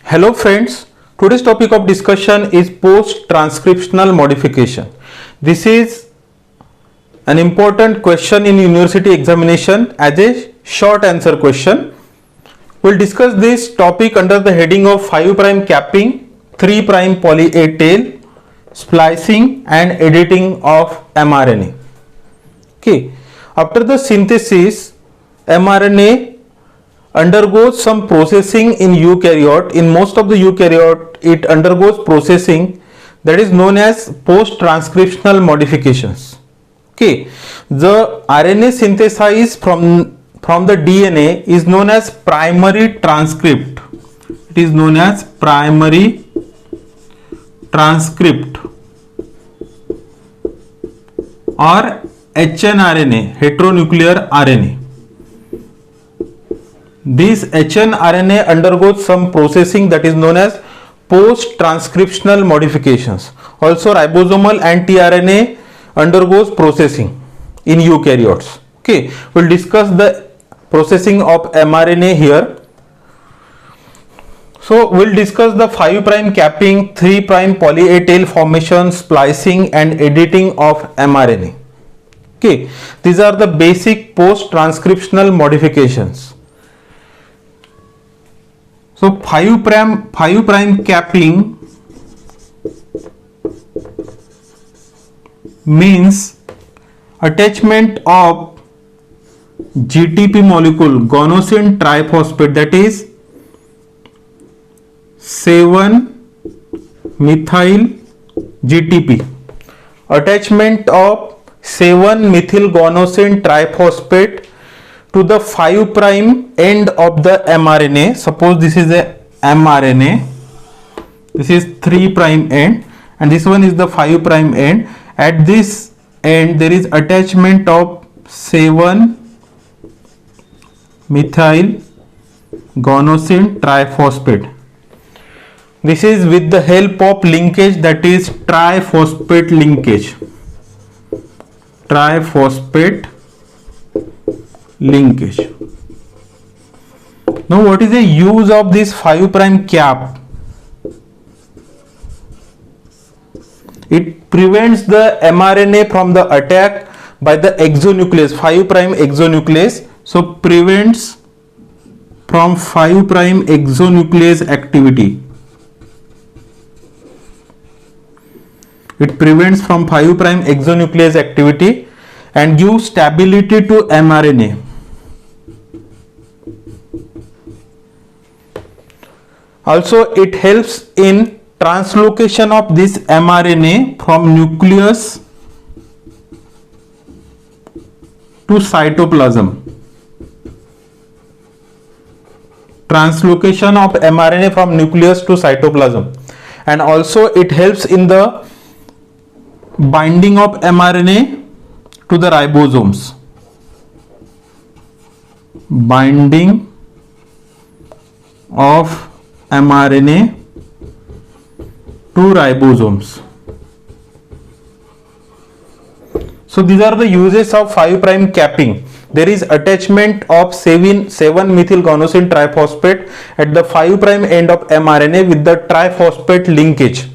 Hello friends, today's topic of discussion is post-transcriptional modification. This is an important question in university examination as a short answer question. We'll discuss this topic under the heading of 5' capping, 3' poly A tail, splicing and editing of mRNA. Okay, after the synthesis, mRNA undergoes some processing in eukaryote. In most of the eukaryote, it undergoes processing that is known as post-transcriptional modifications. Okay, the RNA synthesized from the DNA is known as primary transcript. It is known as primary transcript or hnRNA, heteronuclear RNA. This hnRNA undergoes some processing that is known as post-transcriptional modifications. Also ribosomal and tRNA undergoes processing in eukaryotes. Okay, we'll discuss the processing of mRNA here. So we'll discuss the 5' capping, 3' poly A tail formation, splicing and editing of mRNA. Okay, these are the basic post-transcriptional modifications. So 5' capping means attachment of GTP molecule, guanosine triphosphate, that is 7-methyl GTP. Attachment of 7-methyl guanosine triphosphate to the 5' end of the mRNA. Suppose this is a mRNA, this is 3' end and this one is the 5' end. At this end there is attachment of 7-methyl guanosine triphosphate. This is with the help of linkage, that is triphosphate linkage. Triphosphate linkage. Now what is the use of this 5' cap? It prevents the mRNA from the attack by the exonuclease, 5' exonuclease. So prevents from 5' exonuclease activity. It prevents from 5' exonuclease activity and gives stability to mRNA. Also it helps in translocation of this mRNA from nucleus to cytoplasm. Translocation of mRNA from nucleus to cytoplasm, and also it helps in the binding of mRNA to the ribosomes. Binding of mRNA to ribosomes. So these are the uses of 5' capping. There is attachment of 7-methyl guanosine triphosphate at the 5' end of mRNA with the triphosphate linkage.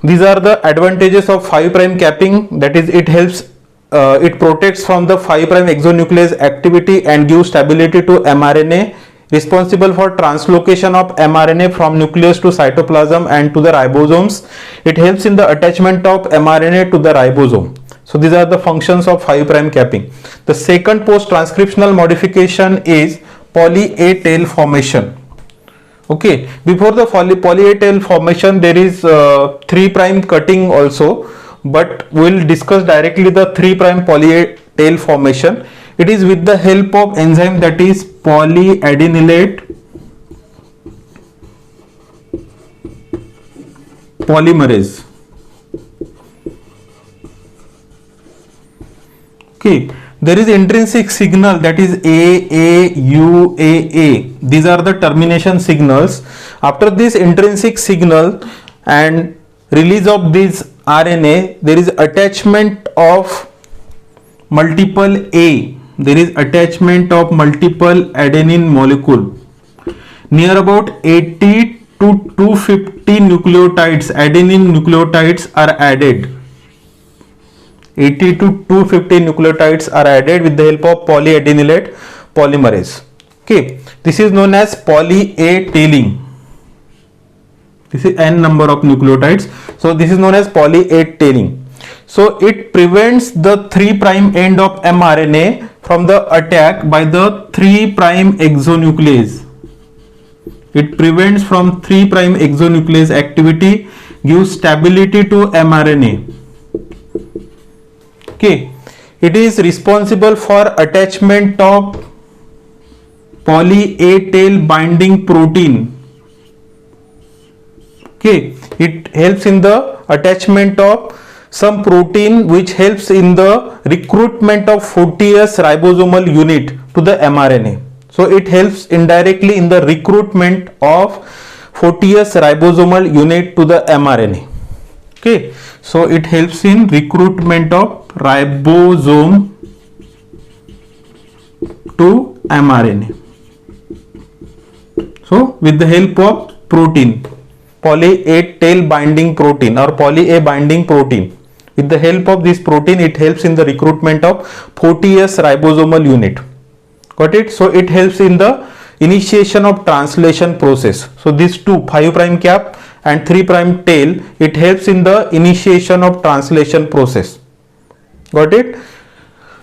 These are the advantages of 5' capping, that is it helps, it protects from the 5' exonuclease activity and gives stability to mRNA, responsible for translocation of mRNA from nucleus to cytoplasm and to the ribosomes. It helps in the attachment of mRNA to the ribosome. So these are the functions of 5' capping. The second post-transcriptional modification is poly A tail formation. Okay, before the poly A tail formation there is 3' cutting also, but we will discuss directly the 3' poly A tail formation. It is with the help of enzyme, that is polyadenylate polymerase. Okay, there is intrinsic signal, that is AAUAA. These are the termination signals. After this intrinsic signal and release of this RNA, there is attachment of multiple A. There is attachment of multiple adenine molecule. near about 80 to 250 nucleotides, adenine nucleotides are added. 80 to 250 nucleotides are added with the help of polyadenylate polymerase. Okay, this is known as poly A tailing. This is n number of nucleotides, so this is known as poly A tailing. So it prevents the 3' end of mRNA from the attack by the 3' exonuclease. It prevents from 3' exonuclease activity, gives stability to mRNA. Okay, it is responsible for attachment of poly A tail binding protein. Okay, it helps in the attachment of some protein which helps in the recruitment of 40S ribosomal unit to the mRNA. So it helps indirectly in the recruitment of 40S ribosomal unit to the mRNA. Okay, so it helps in recruitment of ribosome to mRNA. So with the help of protein, poly A tail binding protein or poly A binding protein, with the help of this protein it helps in the recruitment of 40S ribosomal unit. Got it? So it helps in the initiation of translation process. So these two, 5' cap and 3' tail, it helps in the initiation of translation process. Got it?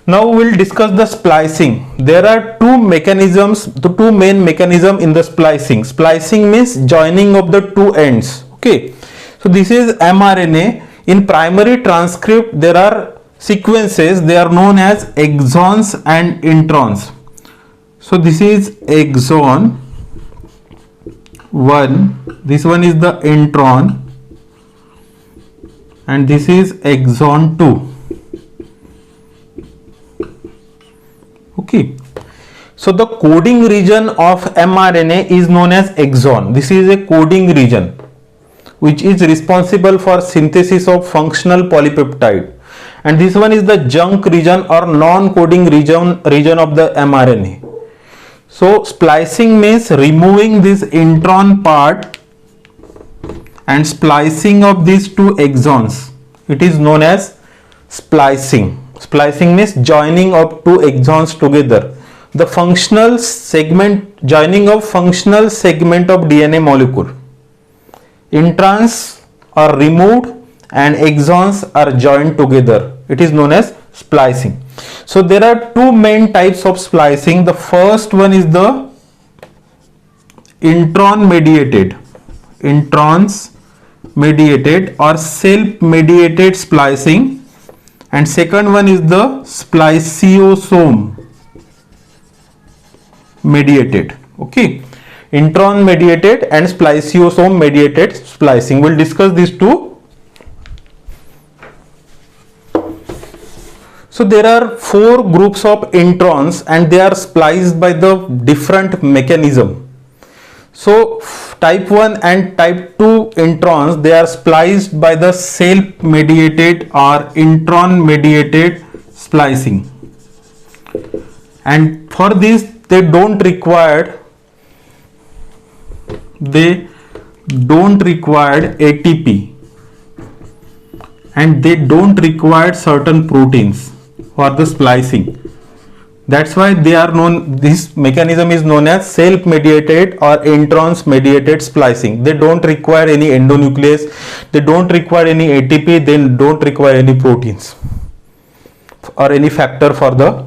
Now we will discuss the splicing. There are two mechanisms, the two main mechanisms in the splicing. Splicing means joining of the two ends. Okay, so this is mRNA. In primary transcript there are sequences, they are known as exons and introns. So this is exon 1, this one is the intron, and this is exon 2. Okay, so the coding region of mRNA is known as exon. This is a coding region which is responsible for synthesis of functional polypeptide, and this one is the junk region or non-coding region of the mRNA. So splicing means removing this intron part and splicing of these two exons. It is known as splicing. Splicing means joining of two exons together. The functional segment, joining of functional segment of DNA molecule. Introns are removed and exons are joined together. It is known as splicing. So there are two main types of splicing. The first one is the intron mediated, introns mediated or self mediated splicing, and second one is the spliceosome mediated. Okay, intron mediated and spliceosome mediated splicing. We'll discuss these two. So there are four groups of introns and they are spliced by the different mechanism. So type 1 and type 2 introns, they are spliced by the self mediated or intron mediated splicing, and for this they don't require ATP and they don't require certain proteins for the splicing. That's why they are known, this mechanism is known as self mediated or introns mediated splicing. They don't require any endonuclease, they don't require any ATP, they don't require any proteins or any factor for the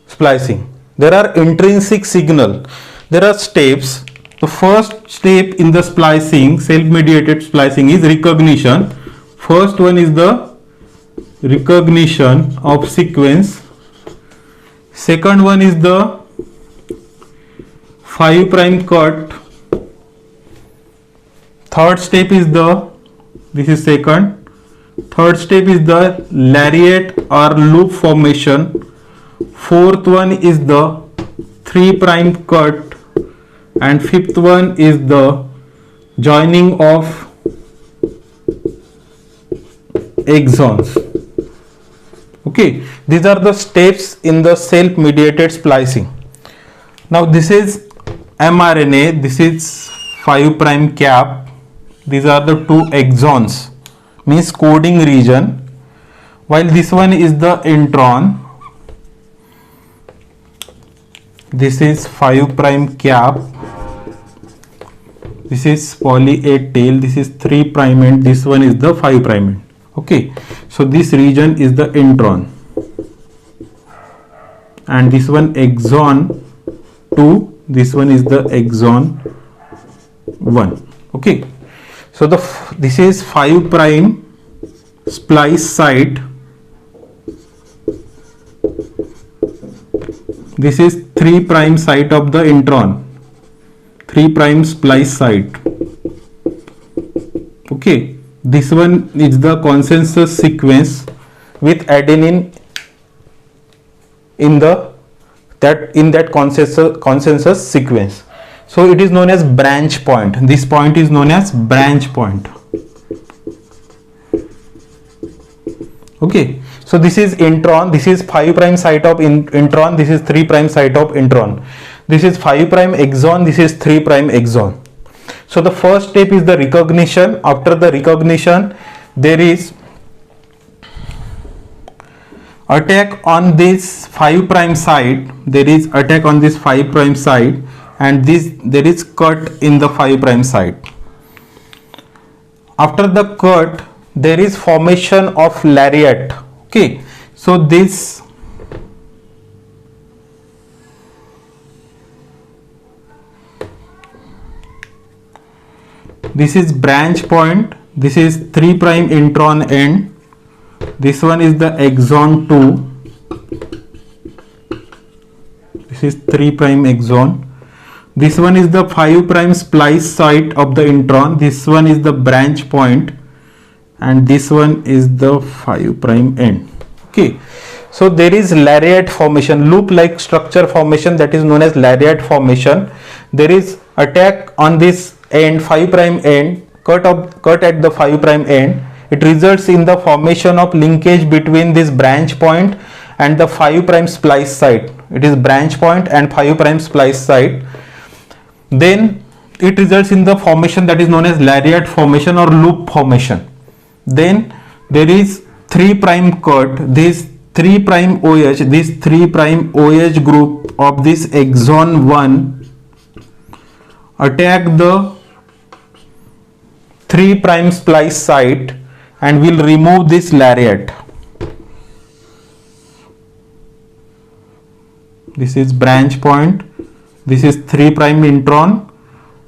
splicing. There are intrinsic signal. There are steps. The first step in the splicing, self-mediated splicing, is recognition. First one is the recognition of sequence. Second one is the 5' cut. Third step is the, this is second. Third step is the lariat or loop formation. Fourth one is the 3' cut, and fifth one is the joining of exons. Okay, these are the steps in the self-mediated splicing. Now this is mRNA, this is 5 prime cap. These are the two exons, means coding region, while this one is the intron. This is 5 prime cap. This is poly A tail. This is 3 prime end. This one is the 5 prime end. Okay, so this region is the intron, and this one exon 2. This one is the exon 1. Okay, so this is 5 prime splice site. This is 3 prime site of the intron, 3 prime splice site. Okay, this one is the consensus sequence with adenine in that consensus sequence. So it is known as branch point. This point is known as branch point. Okay, so this is intron. This is 5 prime site of intron. This is 3 prime site of intron. This is 5 prime exon. This is 3 prime exon. So the first step is the recognition. After the recognition, there is attack on this 5 prime site. There is attack on this 5 prime site, and there is cut in the 5 prime site. After the cut, there is formation of lariat. Okay, so this is branch point. This is 3 prime intron end. This one is the exon 2. This is 3 prime exon. This one is the 5 prime splice site of the intron. This one is the branch point, and this one is the 5 prime end. Okay, so there is lariat formation, loop like structure formation, that is known as lariat formation. There is attack on this end, 5 prime end, cut at the 5 prime end. It results in the formation of linkage between this branch point and the 5 prime splice site. It is branch point and 5 prime splice site. Then it results in the formation that is known as lariat formation or loop formation. Then there is 3 prime cut. This 3 prime OH, this 3 prime OH group of this exon 1 attack the 3 prime splice site and will remove this lariat. This is branch point. This is 3 prime intron.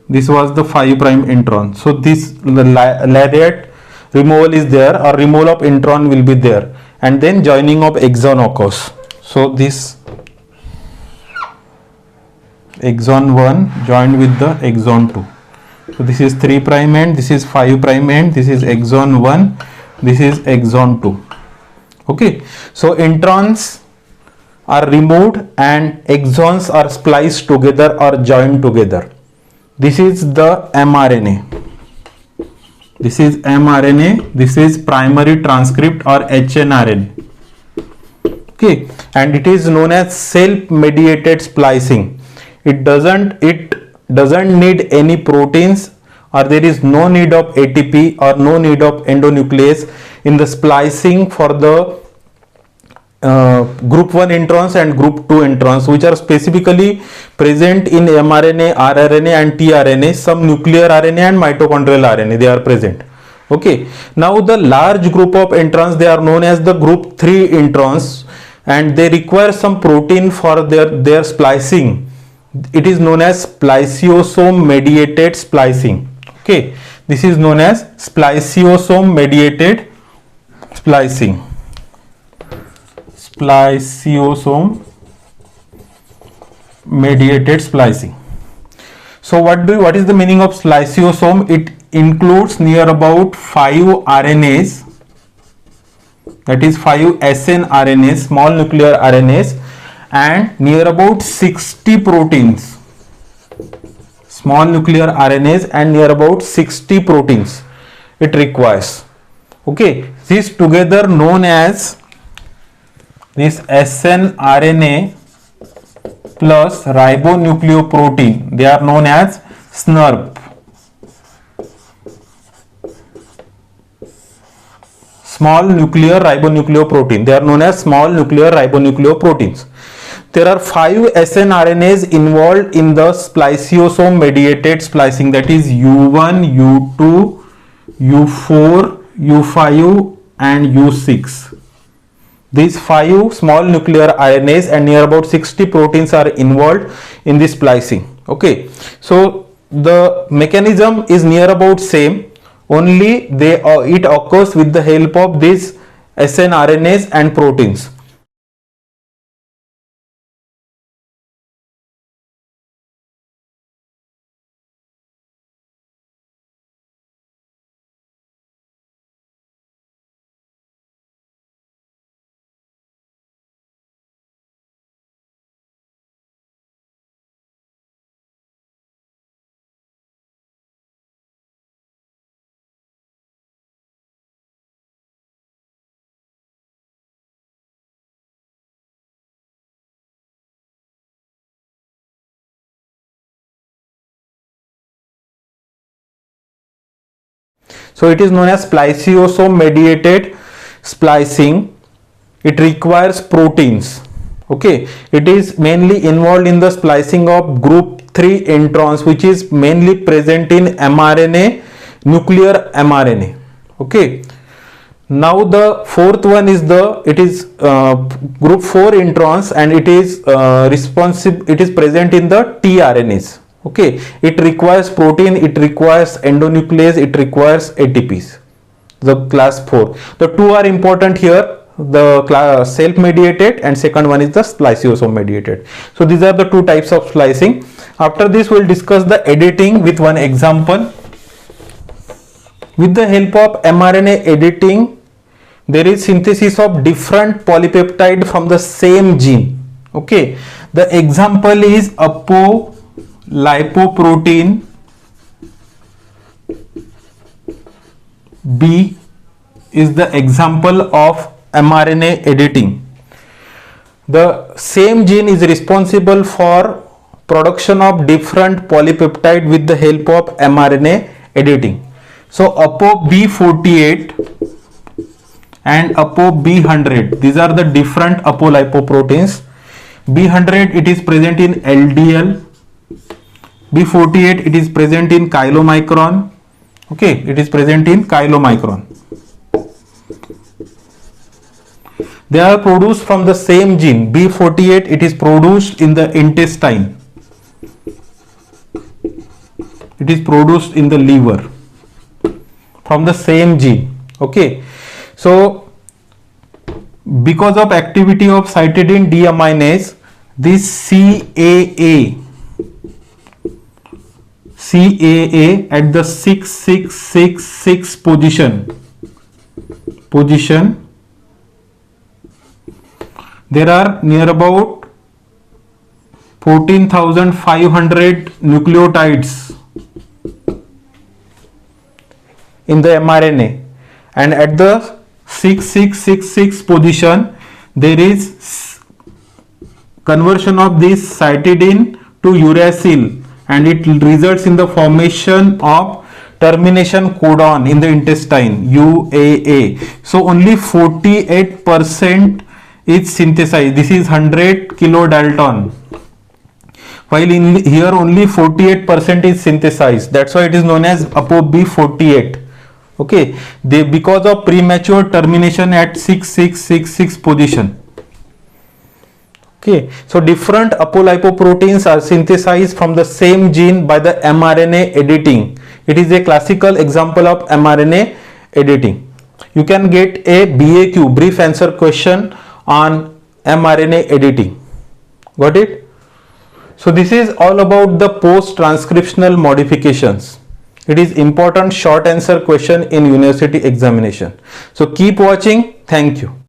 This was the 5 prime intron. So this lariat removal is there, or removal of intron will be there, and then joining of exon occurs. So this exon 1 joined with the exon 2. So this is 3 prime end, this is 5 prime end, this is exon 1, this is exon 2. Okay, so introns are removed and exons are spliced together or joined together. This is the mRNA. This is mRNA. This is primary transcript or hnRNA. Okay, and it is known as self-mediated splicing. It doesn't need any proteins, or there is no need of ATP or no need of endonuclease in the splicing for the group 1 introns and group 2 introns, which are specifically present in mRNA, rRNA and tRNA. Some nuclear RNA and mitochondrial RNA, they are present. Okay, now the large group of introns, they are known as the group 3 introns, and they require some protein for their splicing. It is known as spliceosome mediated splicing. Okay, this is known as spliceosome mediated splicing. Spliceosome mediated splicing. So what is the meaning of spliceosome? It includes near about 5 RNAs, that is 5 snRNAs, small nuclear RNAs, and near about 60 proteins, small nuclear RNAs, and near about 60 proteins it requires. Okay, this together known as this snRNA plus ribonucleoprotein. They are known as SNRP. Small nuclear ribonucleoprotein. They are known as small nuclear ribonucleoproteins. There are 5 snRNAs involved in the spliceosome mediated splicing, that is U1, U2, U4, U5 and U6. These 5 small nuclear RNAs and near about 60 proteins are involved in this splicing. Okay, so the mechanism is near about same, only it occurs with the help of these snRNAs and proteins. So it is known as spliceosome mediated splicing. It requires proteins. Okay, it is mainly involved in the splicing of group 3 introns, which is mainly present in mRNA, nuclear mRNA. Okay, now the fourth one is group 4 introns, and it is present in the tRNAs. Okay, it requires protein, it requires endonuclease, it requires ATPs, the class 4. The two are important here, the self mediated and second one is the spliceosome mediated. So these are the two types of splicing. After this we will discuss the editing with one example. With the help of mRNA editing, there is synthesis of different polypeptide from the same gene. Okay, the example is apolipoprotein B is the example of mRNA editing. The same gene is responsible for production of different polypeptide with the help of mRNA editing. So ApoB48 and ApoB100, these are the different apolipoproteins. B100 it is present in LDL, B48 it is present in chylomicron. Okay, it is present in chylomicron. They are produced from the same gene. B48 it is produced in the intestine. It is produced in the liver from the same gene. Okay, so because of activity of cytidine deaminase, this CAA at the 6666 position, there are near about 14,500 nucleotides in the mRNA, and at the 6666 position there is conversion of this cytidine to uracil, and it results in the formation of termination codon in the intestine, UAA. So only 48% is synthesized. This is 100 kilodalton, while in here only 48% is synthesized. That's why it is known as ApoB48. Okay, because of premature termination at 6666 position. Okay, so different apolipoproteins are synthesized from the same gene by the mRNA editing. It is a classical example of mRNA editing. You can get a BAQ, brief answer question, on mRNA editing. Got it? So this is all about the post-transcriptional modifications. It is important short answer question in university examination. So keep watching. Thank you.